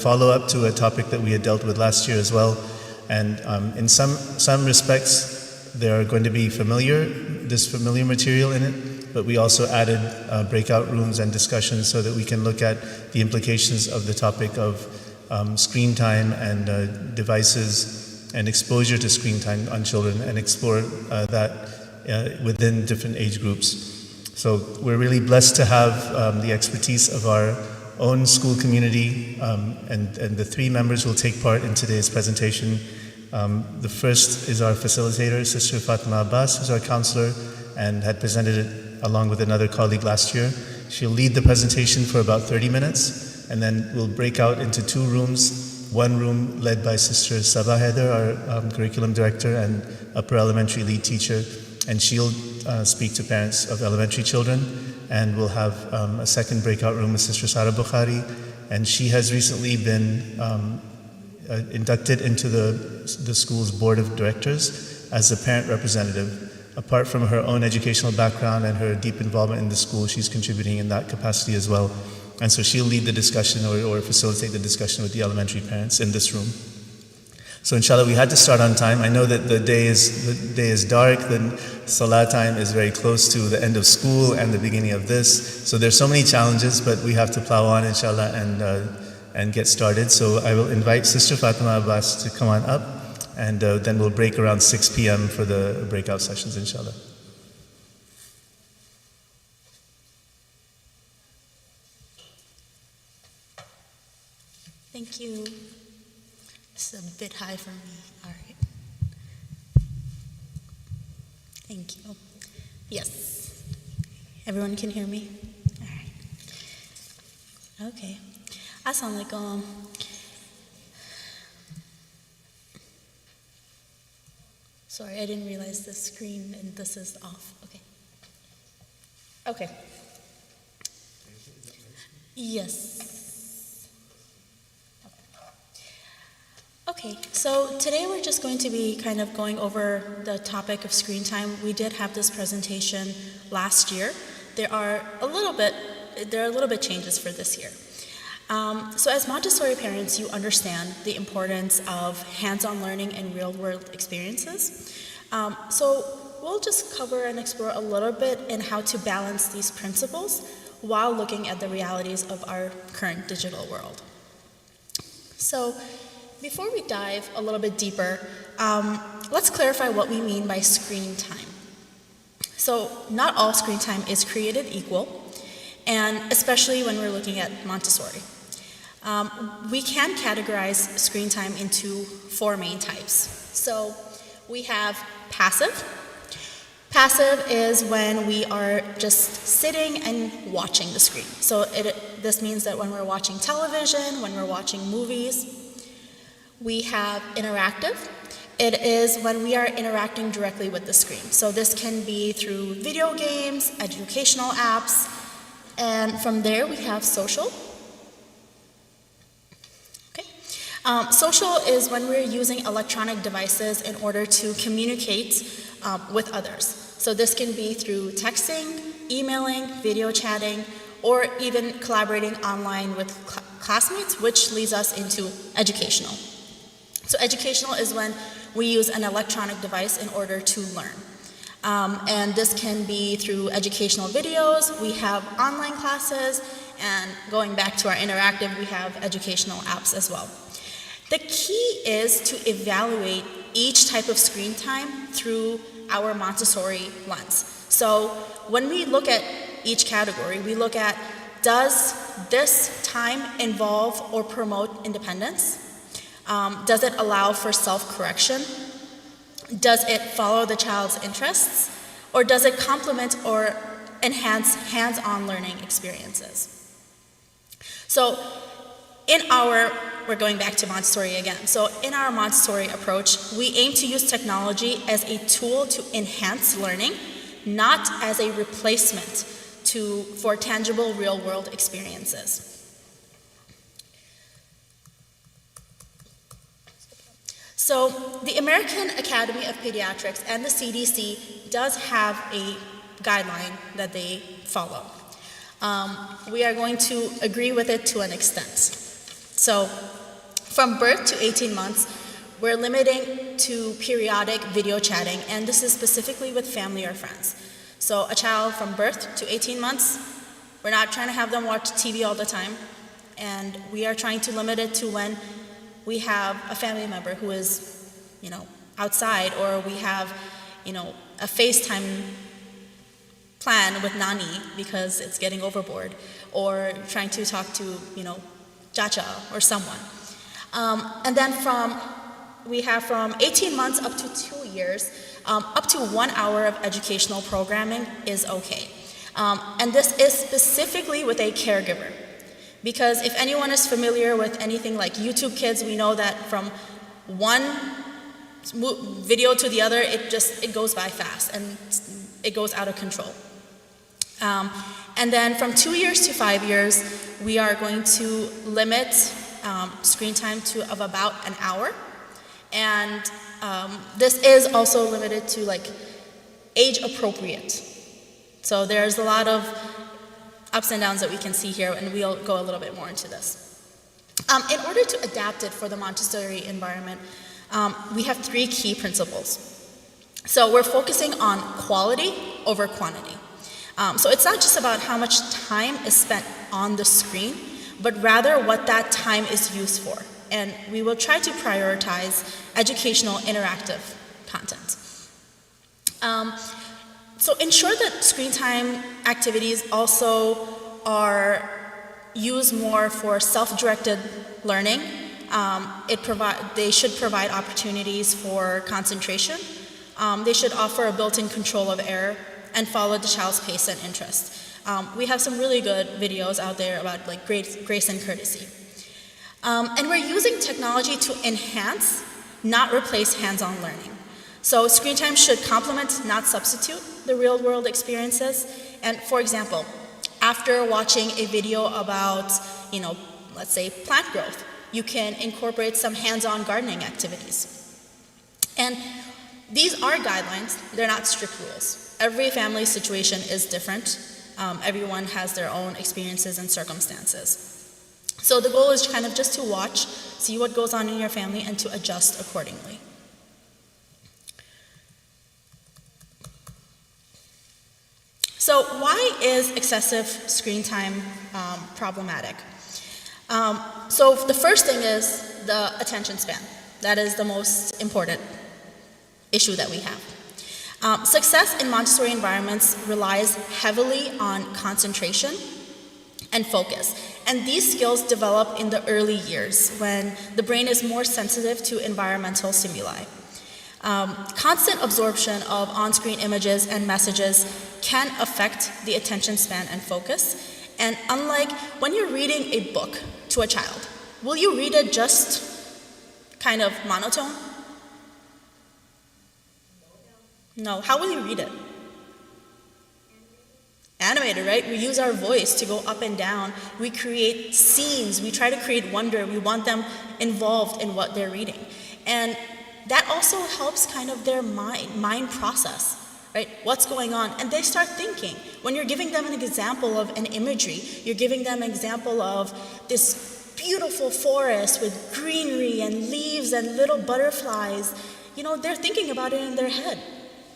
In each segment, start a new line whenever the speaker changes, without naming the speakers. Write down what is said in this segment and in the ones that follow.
follow-up to a topic that we had dealt with last year as well. And in some respects, there are going to be familiar material in it, but we also added breakout rooms and discussions so that we can look at the implications of the topic of screen time and devices and exposure to screen time on children, and explore that within different age groups. So we're really blessed to have the expertise of our own school community, and the three members will take part in today's presentation. The first is our facilitator, Sister Fatima Abbas, who's our counselor and had presented it along with another colleague last year. She'll lead the presentation for about 30 minutes, and then we'll break out into two rooms. One room led by Sister Sabah Heather, our curriculum director and upper elementary lead teacher, and she'll speak to parents of elementary children. And we'll have a second breakout room with Sister Sarah Bukhari, and she has recently been inducted into the school's board of directors as a parent representative. Apart from her own educational background and her deep involvement in the school, she's contributing in that capacity as well. And so she'll lead the discussion or facilitate the discussion with the elementary parents in this room. So inshallah, we had to start on time. I know that the day is dark, the salah time is very close to the end of school and the beginning of this. So there's so many challenges, but we have to plow on inshallah and get started. So I will invite Sister Fatima Abbas to come on up, and then we'll break around 6 p.m. for the breakout sessions inshallah.
Thank you. It's a bit high for me. All right. Thank you. Yes. Everyone can hear me? All right. Okay. Assalamualaikum. Sorry, I didn't realize the screen and this is off. Okay. Okay. Yes. Okay, so today we're just going to be kind of going over the topic of screen time. We did have this presentation last year. There are a little bit changes for this year. So as Montessori parents, you understand the importance of hands-on learning and real-world experiences. So we'll just cover and explore a little bit in how to balance these principles while looking at the realities of our current digital world. So before we dive a little bit deeper, let's clarify what we mean by screen time. So not all screen time is created equal, and especially when we're looking at Montessori. We can categorize screen time into four main types. So we have passive. Passive is when we are just sitting and watching the screen. So this means that when we're watching television, when we're watching movies. We have interactive. It is when we are interacting directly with the screen. So this can be through video games, educational apps, and from there we have social. Okay. Social is when we're using electronic devices in order to communicate with others. So this can be through texting, emailing, video chatting, or even collaborating online with classmates, which leads us into educational. So educational is when we use an electronic device in order to learn. And this can be through educational videos. We have online classes, and going back to our interactive, we have educational apps as well. The key is to evaluate each type of screen time through our Montessori lens. So when we look at each category, we look at, does this time involve or promote independence? Does it allow for self-correction? Does it follow the child's interests? Or does it complement or enhance hands-on learning experiences? So we're going back to Montessori again. So in our Montessori approach, we aim to use technology as a tool to enhance learning, not as a replacement for tangible real-world experiences. So the American Academy of Pediatrics and the CDC does have a guideline that they follow. We are going to agree with it to an extent. So from birth to 18 months, we're limiting to periodic video chatting, and this is specifically with family or friends. So a child from birth to 18 months, we're not trying to have them watch TV all the time, and we are trying to limit it to when we have a family member who is, outside, or we have, a FaceTime plan with Nani because it's getting overboard, or trying to talk to, Chacha or someone. And then we have from 18 months up to 2 years, up to 1 hour of educational programming is okay. And this is specifically with a caregiver. Because if anyone is familiar with anything like YouTube Kids, we know that from one video to the other, it goes by fast and it goes out of control. And then from 2 years to 5 years, we are going to limit screen time of about an hour. And this is also limited to age appropriate. So there's a lot of ups and downs that we can see here, and we'll go a little bit more into this. In order to adapt it for the Montessori environment, we have 3 key principles. So we're focusing on quality over quantity. So it's not just about how much time is spent on the screen, but rather what that time is used for. And we will try to prioritize educational interactive content. So ensure that screen time activities also are used more for self-directed learning. They should provide opportunities for concentration. They should offer a built-in control of error and follow the child's pace and interest. We have some really good videos out there about grace and courtesy. And we're using technology to enhance, not replace hands-on learning. So screen time should complement, not substitute, the real-world experiences. And for example, after watching a video about, let's say plant growth, you can incorporate some hands-on gardening activities. And these are guidelines, they're not strict rules. Every family situation is different. Everyone has their own experiences and circumstances. So the goal is kind of just to watch, see what goes on in your family, and to adjust accordingly. So why is excessive screen time problematic? So the first thing is the attention span. That is the most important issue that we have. Success in Montessori environments relies heavily on concentration and focus. And these skills develop in the early years when the brain is more sensitive to environmental stimuli. Constant absorption of on-screen images and messages can affect the attention span and focus. And unlike when you're reading a book to a child, will you read it just kind of monotone? No. How will you read it? Animated, right? We use our voice to go up and down. We create scenes. We try to create wonder. We want them involved in what they're reading. And that also helps kind of their mind process, right? What's going on? And they start thinking. When you're giving them an example of an imagery, you're giving them an example of this beautiful forest with greenery and leaves and little butterflies. They're thinking about it in their head.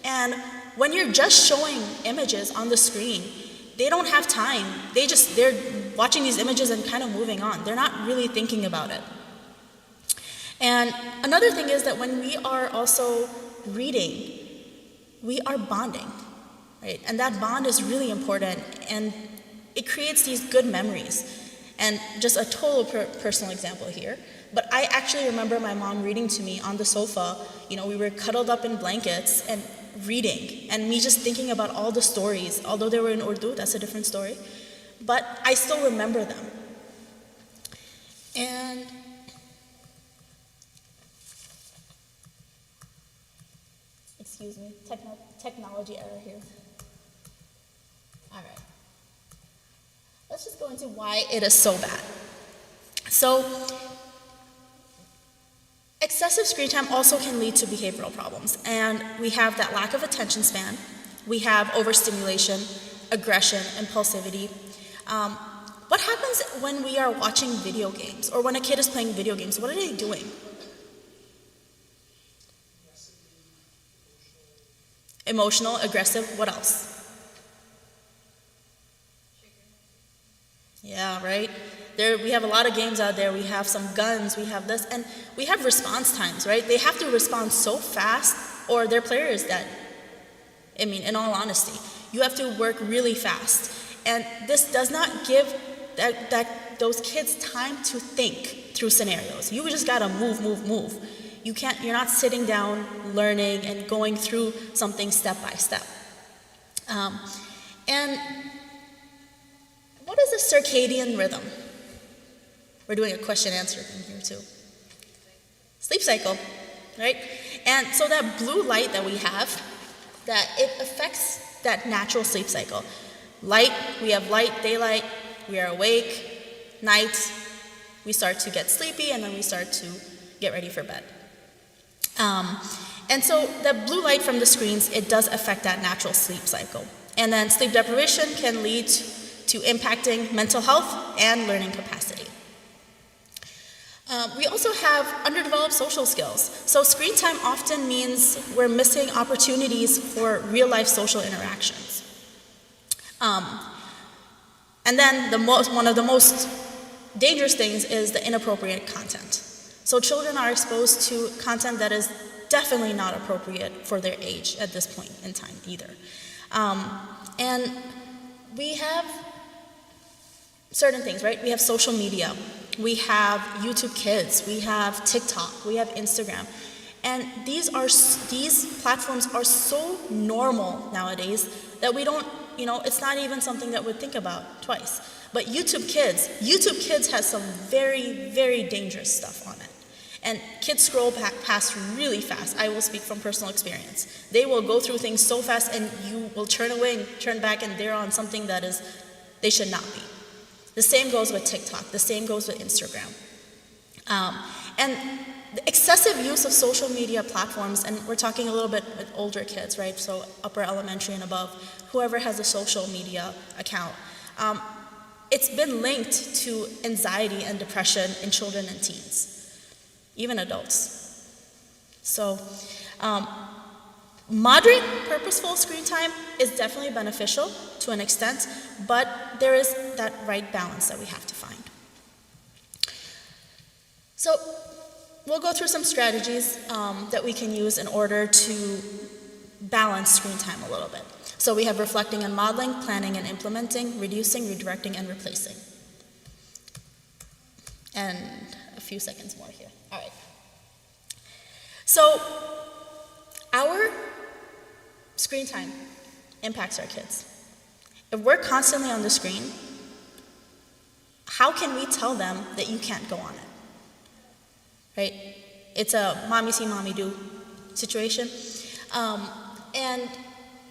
And when you're just showing images on the screen, they don't have time. They're watching these images and kind of moving on. They're not really thinking about it. And another thing is that when we are also reading, we are bonding, right? And that bond is really important, and it creates these good memories. And just a total personal example here, but I actually remember my mom reading to me on the sofa. We were cuddled up in blankets and reading, and me just thinking about all the stories. Although they were in Urdu, that's a different story, but I still remember them. And excuse me, technology error here. All right. Let's just go into why it is so bad. So, excessive screen time also can lead to behavioral problems. And we have that lack of attention span. We have overstimulation, aggression, impulsivity. But What happens when we are watching video games or when a kid is playing video games? What are they doing? Emotional, aggressive, what else? Yeah, right? We have a lot of games out there. We have some guns, we have this, and we have response times, right? They have to respond so fast or their player is dead. I mean, in all honesty, you have to work really fast. And this does not give those kids time to think through scenarios. You just gotta move. You're not sitting down, learning, and going through something step by step. And what is a circadian rhythm? We're doing a question-answer thing here too. Sleep cycle, right? And so that blue light that we have, that it affects that natural sleep cycle. Light, we have light, daylight, we are awake, night, we start to get sleepy, and then we start to get ready for bed. And so the blue light from the screens, it does affect that natural sleep cycle. And then sleep deprivation can lead to impacting mental health and learning capacity. We also have underdeveloped social skills. So screen time often means we're missing opportunities for real-life social interactions. And then one of the most dangerous things is the inappropriate content. So children are exposed to content that is definitely not appropriate for their age at this point in time either. And we have certain things, right? We have social media, we have YouTube Kids, we have TikTok, we have Instagram. And these platforms are so normal nowadays that we don't, it's not even something that we'd think about twice. But YouTube Kids has some very, very dangerous stuff on it. And kids scroll past really fast. I will speak from personal experience. They will go through things so fast and you will turn away and turn back and they're on something that they should not be. The same goes with TikTok. The same goes with Instagram. And the excessive use of social media platforms, and we're talking a little bit with older kids, right? So upper elementary and above, whoever has a social media account. It's been linked to anxiety and depression in children and teens, even adults. So moderate, purposeful screen time is definitely beneficial to an extent, but there is that right balance that we have to find. So we'll go through some strategies that we can use in order to balance screen time a little bit. So we have reflecting and modeling, planning and implementing, reducing, redirecting, and replacing. And a few seconds more here. All right. So our screen time impacts our kids. If we're constantly on the screen, how can we tell them that you can't go on it? Right? It's a mommy see, mommy do situation. And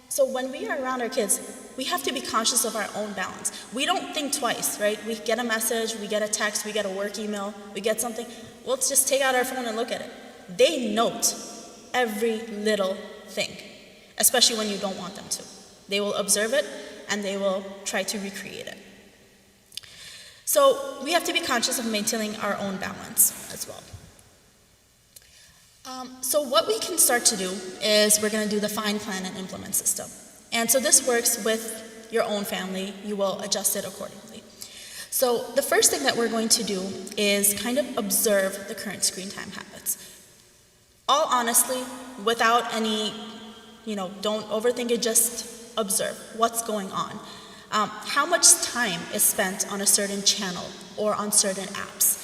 so when we are around our kids, we have to be conscious of our own balance. We don't think twice, right? We get a message, we get a text, we get a work email, we get something. Let's just take out our phone and look at it. They note every little thing, especially when you don't want them to. They will observe it and they will try to recreate it. So we have to be conscious of maintaining our own balance as well. So what we can start to do is we're going to do the find, plan, and implement system. And so this works with your own family. You will adjust it accordingly. So the first thing that we're going to do is kind of observe the current screen time habits. All honestly, without any, don't overthink it, just observe what's going on. How much time is spent on a certain channel or on certain apps.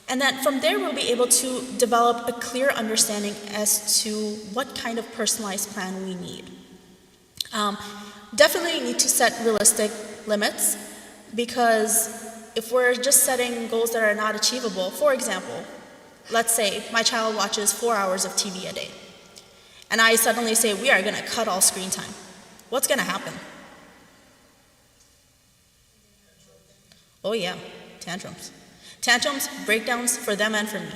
And then from there, we'll be able to develop a clear understanding as to what kind of personalized plan we need. Definitely need to set realistic limits, because if we're just setting goals that are not achievable, for example, let's say my child watches 4 hours of TV a day, and I suddenly say we are going to cut all screen time. What's going to happen? Oh yeah, tantrums. Tantrums, breakdowns for them and for me,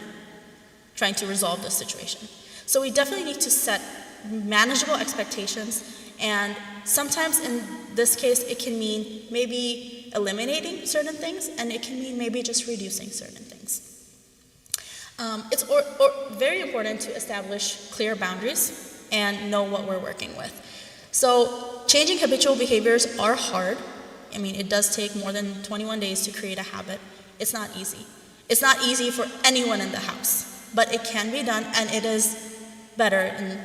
trying to resolve this situation. So we definitely need to set manageable expectations, and sometimes in this case it can mean maybe eliminating certain things, and it can mean maybe just reducing certain things. It's very important to establish clear boundaries and know what we're working with. So changing habitual behaviors are hard. I mean, it does take more than 21 days to create a habit. It's not easy. It's not easy for anyone in the house, but it can be done, and it is better in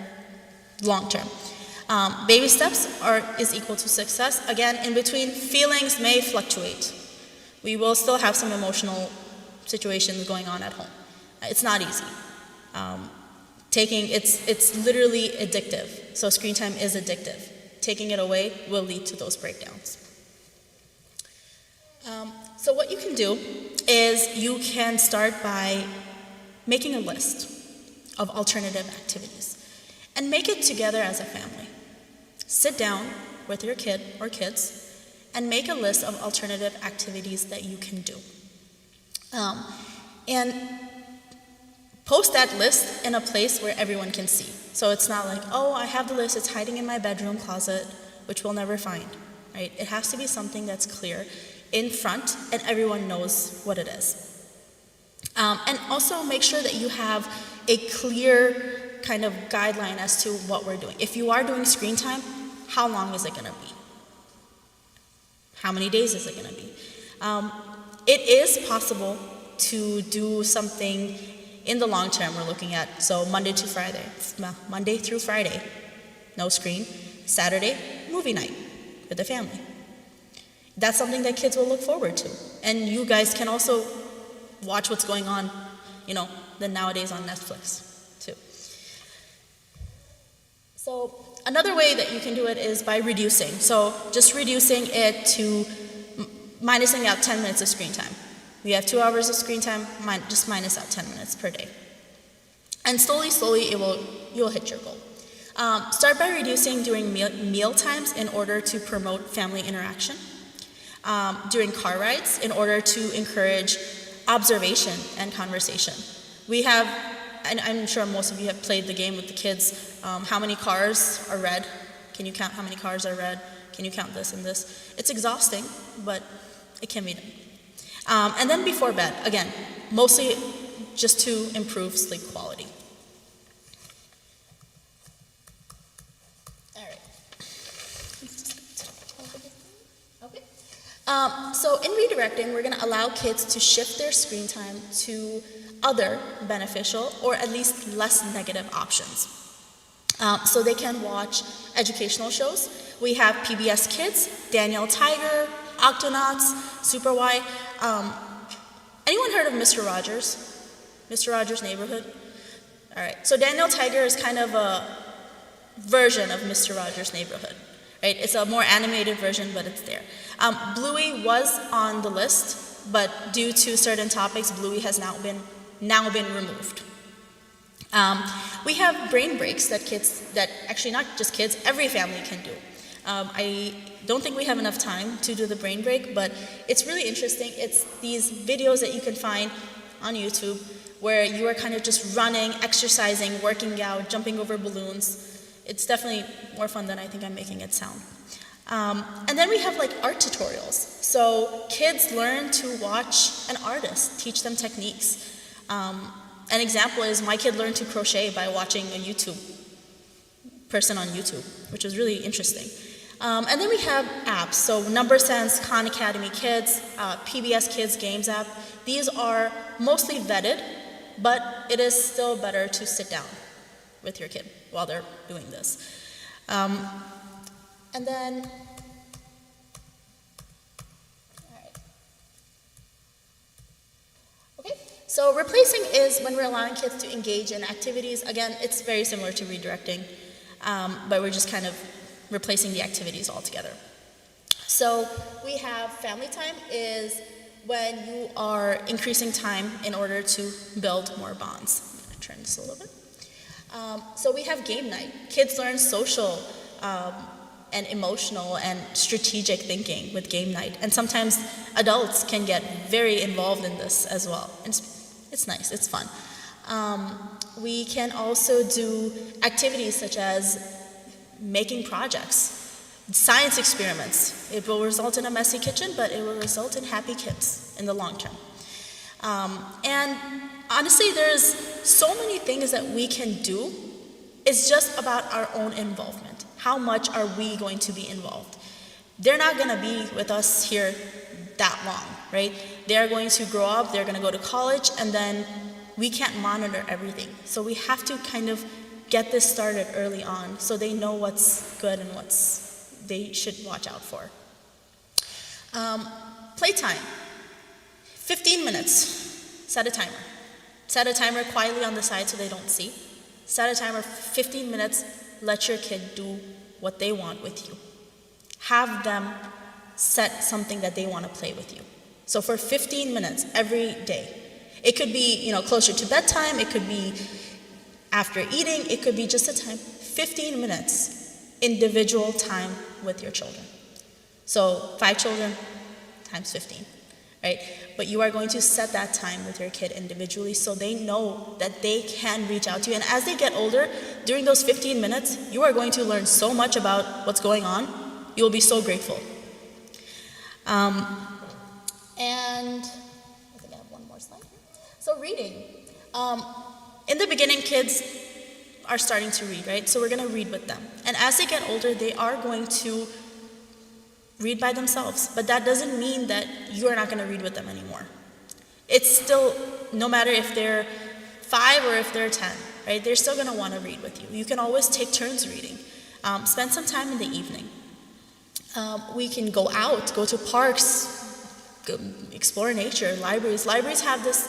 long term. Baby steps is equal to success. Again, in between, feelings may fluctuate. We will still have some emotional situations going on at home. It's not easy. It's literally addictive. So screen time is addictive. Taking it away will lead to those breakdowns. So what you can do is you can start by making a list of alternative activities and make it together as a family. Sit down with your kid or kids and make a list of alternative activities that you can do. And post that list in a place where everyone can see. So it's not like, oh, I have the list, it's hiding in my bedroom closet, which we'll never find, right? It has to be something that's clear in front and everyone knows what it is. And also make sure that you have a clear kind of guideline as to what we're doing. If you are doing screen time, how long is it going to be? How many days is it going to be? It is possible to do something in the long term we're looking at. So Monday through Friday, no screen. Saturday, movie night with the family. That's something that kids will look forward to. And you guys can also watch what's going on, nowadays on Netflix too. So another way that you can do it is by reducing. So just reducing it to minusing out 10 minutes of screen time. We have 2 hours of screen time, just minus out 10 minutes per day. And slowly, you'll hit your goal. Start by reducing during meal times in order to promote family interaction. During car rides in order to encourage observation and conversation. We have, and I'm sure most of you have played the game with the kids, how many cars are red? Can you count how many cars are red? Can you count this and this? It's exhausting, but it can be done. And then before bed, again, mostly just to improve sleep quality. All right. Okay. So in redirecting, we're going to allow kids to shift their screen time to other beneficial or at least less negative options. So they can watch educational shows. We have PBS Kids, Daniel Tiger, Octonauts, Super Y. Anyone heard of Mr. Rogers? Mr. Rogers' Neighborhood? All right, so Daniel Tiger is kind of a version of Mr. Rogers' Neighborhood, right? It's a more animated version, but it's there. Bluey was on the list, but due to certain topics, Bluey has now been removed. We have brain breaks that actually not just kids, every family can do. I don't think we have enough time to do the brain break, but it's really interesting. It's these videos that you can find on YouTube where you are kind of just running, exercising, working out, jumping over balloons. It's definitely more fun than I think I'm making it sound. And then we have like art tutorials. So kids learn to watch an artist, teach them techniques. An example is my kid learned to crochet by watching a YouTube person on YouTube, which was really interesting. And then we have apps, so Number Sense, Khan Academy Kids, PBS Kids Games app. These are mostly vetted, but it is still better to sit down with your kid while they're doing this. And then, all right. Okay, so replacing is when we're allowing kids to engage in activities. Again, it's very similar to redirecting, but we're just kind of replacing the activities altogether. So we have family time is when you are increasing time in order to build more bonds. I'm going to turn this a little bit. So we have game night. Kids learn social and emotional and strategic thinking with game night. And sometimes adults can get very involved in this as well. It's nice, it's fun. We can also do activities such as making projects, Science experiments. It will result in a messy kitchen, but it will result in happy kids in the long term. And honestly, there's so many things that we can do. It's just about our own involvement. How much are we going to be involved? They're not going to be with us here that long, right? They're going to grow up, they're going to go to college, and then we can't monitor everything. So we have to kind of get this started early on so they know what's good and what's they should watch out for. Playtime. 15 minutes. Set a timer. Set a timer quietly on the side so they don't see. Set a timer 15 minutes. Let your kid do what they want with you. Have them set something that they want to play with you. So for 15 minutes every day. It could be, closer to bedtime. It could be after eating. It could be just a time. 15 minutes individual time with your children. So 5 children times 15, right? But you are going to set that time with your kid individually so they know that they can reach out to you. And as they get older, during those 15 minutes, you are going to learn so much about what's going on. You will be so grateful. And I think I have one more slide. So reading. In the beginning, kids are starting to read, right? So we're going to read with them. And as they get older, they are going to read by themselves. But that doesn't mean that you are not going to read with them anymore. It's still, no matter if they're 5 or if they're 10, right? They're still going to want to read with you. You can always take turns reading. Spend some time in the evening. We can go out, go to parks, go explore nature, libraries. Libraries have this,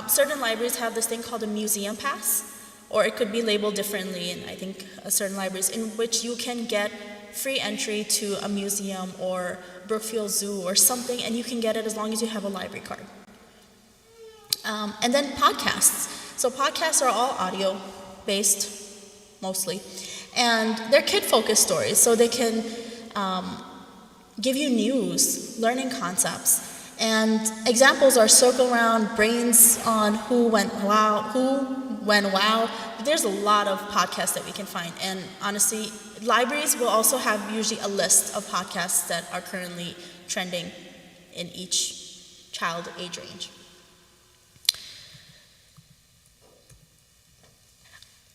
certain libraries have this thing called a museum pass, or it could be labeled differently in, I think, certain libraries, in which you can get free entry to a museum or Brookfield Zoo or something, and you can get it as long as you have a library card. And then podcasts. So podcasts are all audio-based, mostly, and they're kid-focused stories, so they can give you news, learning concepts. And examples are Circle Around, Brains on Who Went Wow. There's a lot of podcasts that we can find. And honestly, libraries will also have usually a list of podcasts that are currently trending in each child age range.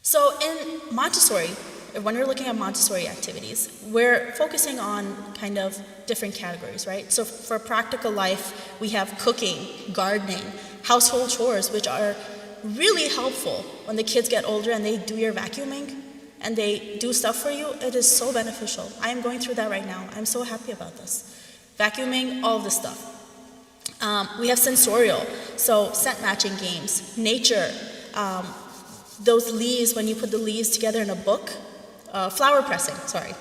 So in Montessori, when we're looking at Montessori activities, we're focusing on kind of different categories, right? So for practical life, we have cooking, gardening, household chores, which are really helpful when the kids get older and they do your vacuuming and they do stuff for you. It is so beneficial. I am going through that right now. I'm so happy about this. Vacuuming, all of this stuff. We have sensorial, so scent matching games, nature, those leaves, when you put the leaves together in a book, flower pressing, sorry.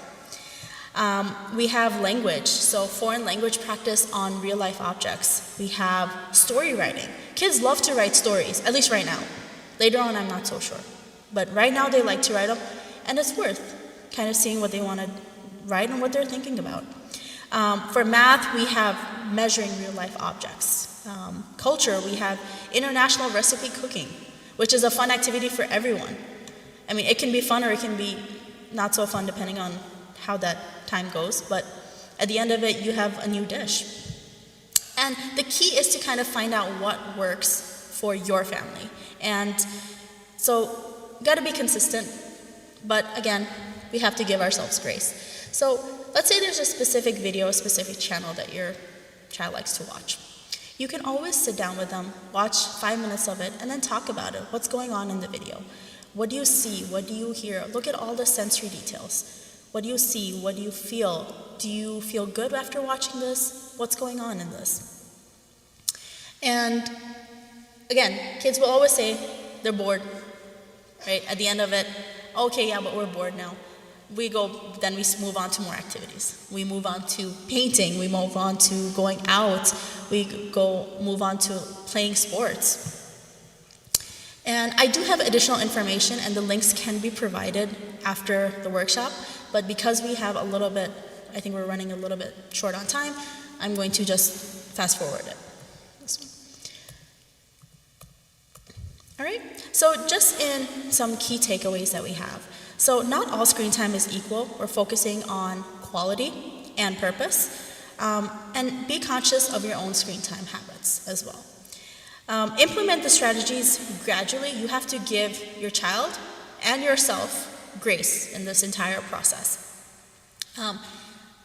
We have language, so foreign language practice on real life objects. We have story writing. Kids love to write stories, at least right now. Later on, I'm not so sure. But right now, they like to write them, and it's worth kind of seeing what they want to write and what they're thinking about. For math, we have measuring real life objects. Culture, we have international recipe cooking, which is a fun activity for everyone. I mean, it can be fun or it can be not so fun depending on how that time goes, but at the end of it, you have a new dish. And the key is to kind of find out what works for your family. And so, gotta be consistent, but again, we have to give ourselves grace. So, let's say there's a specific video, a specific channel that your child likes to watch. You can always sit down with them, watch 5 minutes of it, and then talk about it. What's going on in the video? What do you see? What do you hear? Look at all the sensory details. What do you see? What do you feel? Do you feel good after watching this? What's going on in this? And again, kids will always say they're bored, right? At the end of it, okay, yeah, but we're bored now. Then we move on to more activities. We move on to painting. We move on to going out. Move on to playing sports. And I do have additional information, and the links can be provided after the workshop. But because we have a little bit, I think we're running a little bit short on time, I'm going to just fast forward it. All right, so just in some key takeaways that we have. So not all screen time is equal. We're focusing on quality and purpose, and be conscious of your own screen time habits as well. Implement the strategies gradually. You have to give your child and yourself grace in this entire process.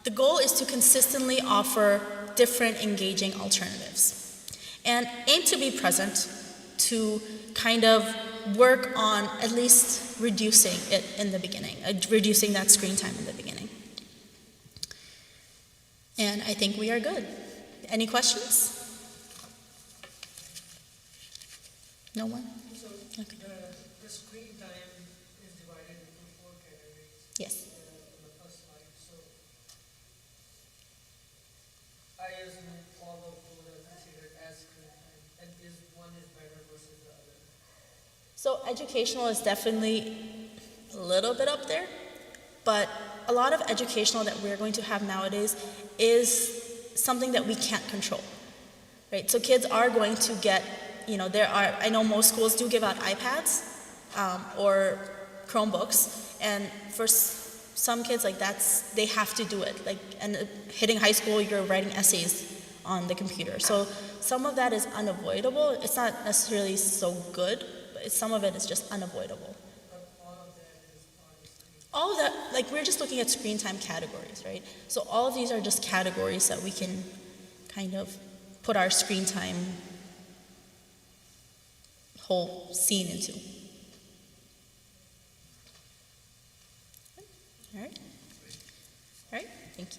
The goal is to consistently offer different engaging alternatives and aim to be present to kind of work on at least reducing it in the beginning, reducing that screen time in the beginning. And I think we are good. Any questions? No one?
So
Okay.
the screen time is divided into 4 categories.
Yes.
On the first slide. So I assume all of those are considered as screen time, and is one is better versus the other?
So educational is definitely a little bit up there, but a lot of educational that we're going to have nowadays is something that we can't control, right? So kids are going to get, I know most schools do give out iPads or Chromebooks, and for some kids, they have to do it. And hitting high school, you're writing essays on the computer. So some of that is unavoidable. It's not necessarily so good, but some of it is just unavoidable.
But all of that is part of screen.
All of that, we're just looking at screen time categories, right? So all of these are just categories that we can kind of put our screen time whole scene into. All right? All right, thank you.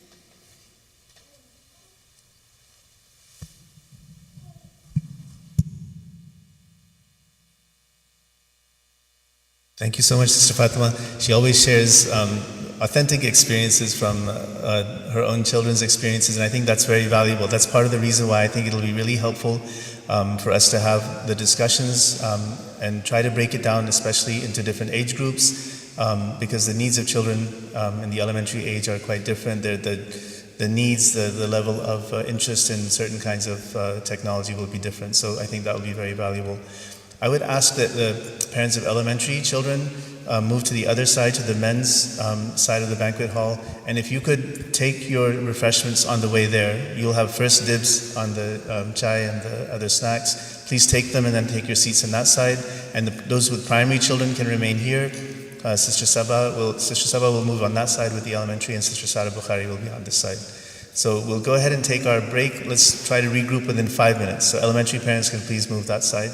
Thank you so much, Sister Fatima. She always shares authentic experiences from her own children's experiences, and I think that's very valuable. That's part of the reason why I think it'll be really helpful for us to have the discussions and try to break it down, especially into different age groups, because the needs of children in the elementary age are quite different. The needs, the level of interest in certain kinds of technology will be different. So I think that will be very valuable. I would ask that the parents of elementary children move to the other side, to the men's side of the banquet hall. And if you could take your refreshments on the way there, you'll have first dibs on the chai and the other snacks. Please take them and then take your seats on that side. And those with primary children can remain here. Sister Saba will move on that side with the elementary, and Sister Sara Bukhari will be on this side. So we'll go ahead and take our break. Let's try to regroup within 5 minutes. So elementary parents can please move that side.